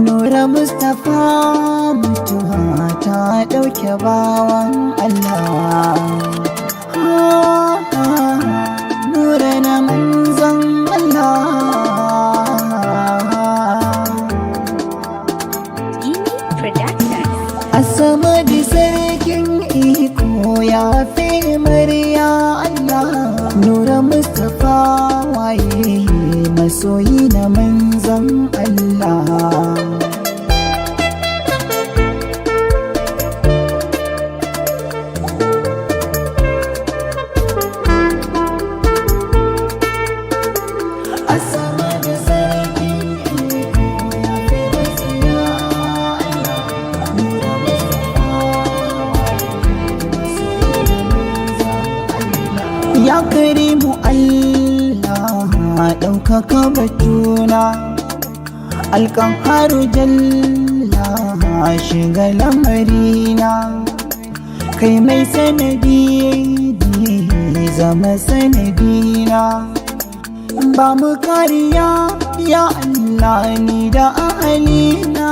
Nura Mustapha mutuwa ta ɗauke bawan Allah. Nura na manzon Allah. A sama da sarkin iko ya fi murya Allah. Nura Mustapha waye masoyi na manzon Allah. Ya karimu Allah ɗaukaka batuna, alƙaharu jalla shiga lamarina, kai mai sanadi zama sanadina, ba mu kariya ya Allah ni da ahalina,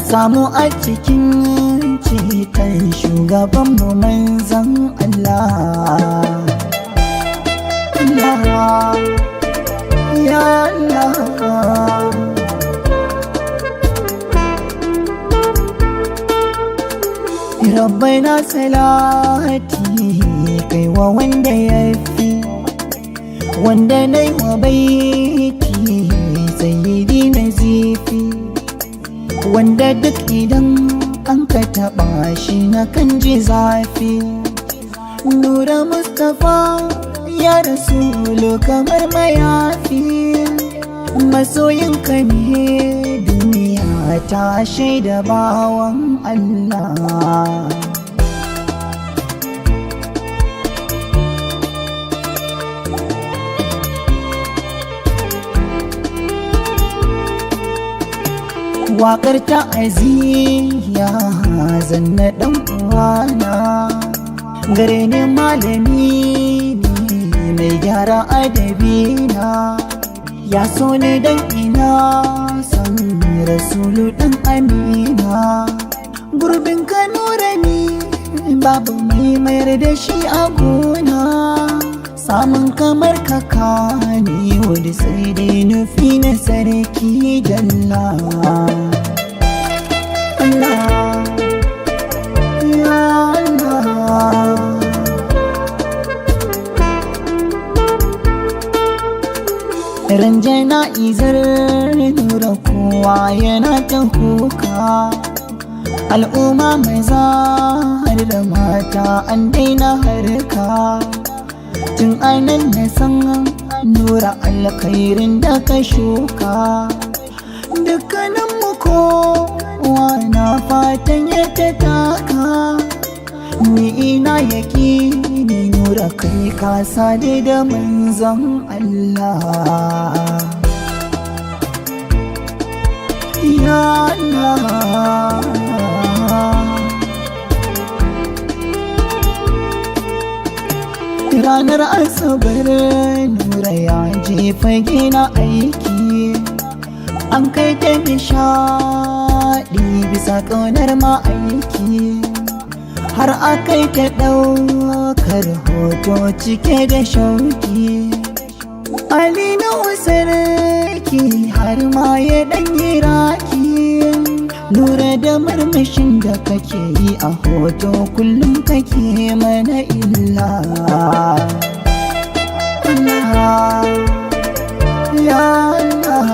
samu a cikin ceton shugabanmu manzon Allah. Allah, ya Allah. Rabbana salati kai wa wanda ya fi, wanda na yi wa baiti sayyidi nazifi, wanda duk idan an ka taɓa shi na kan ji zafi. Nura Mustapha ya Rasulu kamar mayafi, masoyinka ne duniya ta shaida bawan Allah. Waƙar ta'aziyya zanna ɗan uwana, gare ni malami ne mai gyara adabina, ya so ni dan ina san Rasulu ɗan amina. Gurbin ka nura ni babu mai mayar da shi a gona, samun kamar kaka ne wadda sai dai nufi na sarki jalla. Allah, ya Allah. Ran jana'izar nura kowa yana ta kuka, al'umma maza har da mata an daina harka, tun anan na san nura alkhairin da ka shuka. Dukkaninmu kowa na fatan ya ta taka, ni ina yaƙini nura kai ka sade da manzon Allah. Ya Allah, ranar asabar nura ya je fage na aiki, an kai ta nishaɗi bisa ƙaunar ma'aiki, har akai ta ɗaukar hoto cike da shauki. Ali na sarki har ma ya ɗanyi raki, lura da murmushin da kake yi a hoto kullum kake mana illa. Allah, ya Allah.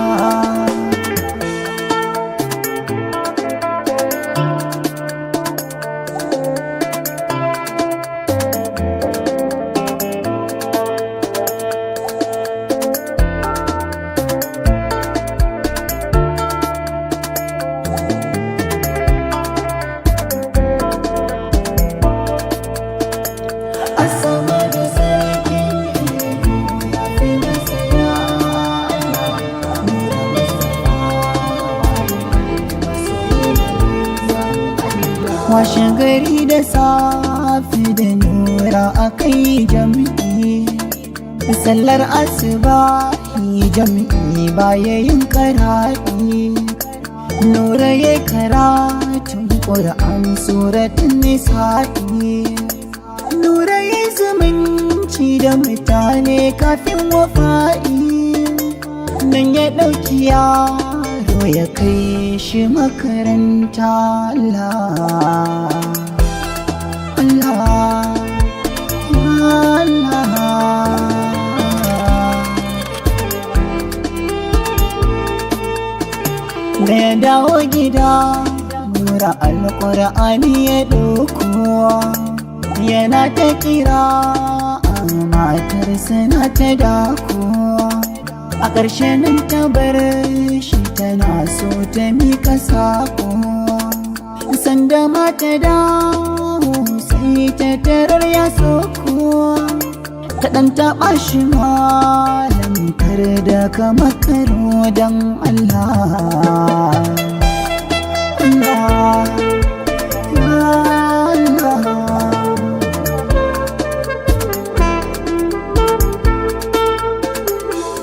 Washe gari da safi da nura akai jam'i, sallar asuba jam'i baya yin karaɗi, Nura ya karatun ƙur'an suratun nisa'i. Nura ya zumunci da mutane kafin wafa'i. Nan ya ɗauki yaro ya kai shi makaranta. Allah, Allah, Allah. Da ya dawo gida, Nura Alƙur'ani ya ɗauko, yana ta kira matarsa na ta dako. A ƙarshe nan ta bar shi tana so ta mika saƙo. Sanda mata dawo sai ta tarar ya soko, ta ɗan taɓa shi malam kar da ka makaro don Allah. Allah, Allah.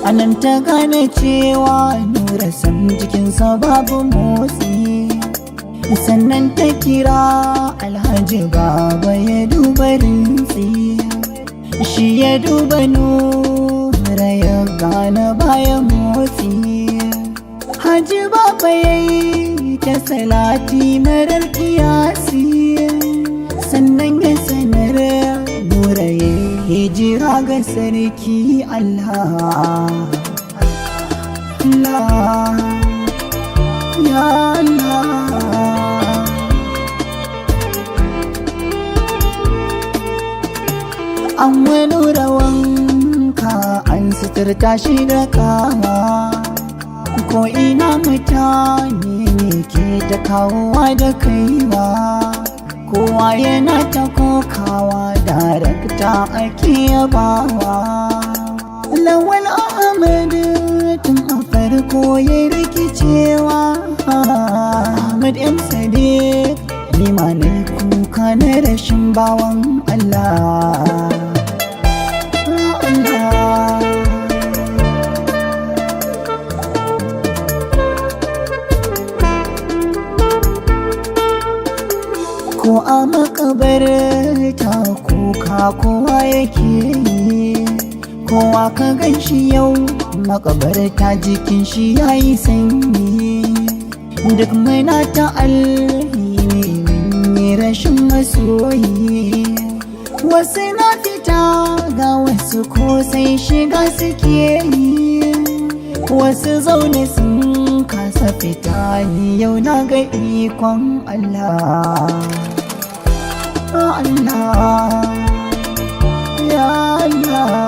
Anan ta gane cewa Nura sam jikinsa babu motsi. Sannan ta kira Alhaji Baba ya duba rintsi. Shi ya duba Nura ya gane baya motsi. Haji Baba ya yi ta salati marar kiyasi. Sannan ya sanar Nura ya hijira ga sarki Allah. Allah, ya Allah. An wani rawanka an suturta shi da kawa. Ko ina mutane ne ke ta kawowa da kaiwa. Kowa yana ta kokawa, darakta ake yabawa. Lawal Ahmad tun a farko ya rikicewa. Ahmad M Sadiq nima na kuka na rashin bawan Allah. Allah, ko a makabarta kuka kowa yake yi. Kowa ka gan shi yau makabarta jikin shi yayi sanyi. Duk muna ta alhini mun yi rashin masoyi. Wasu na fita ga wasu ko sai shiga suke yi. Wasu zaune sun kasa fita, ni yau na ga ikon Allah. Allah, ya Allah.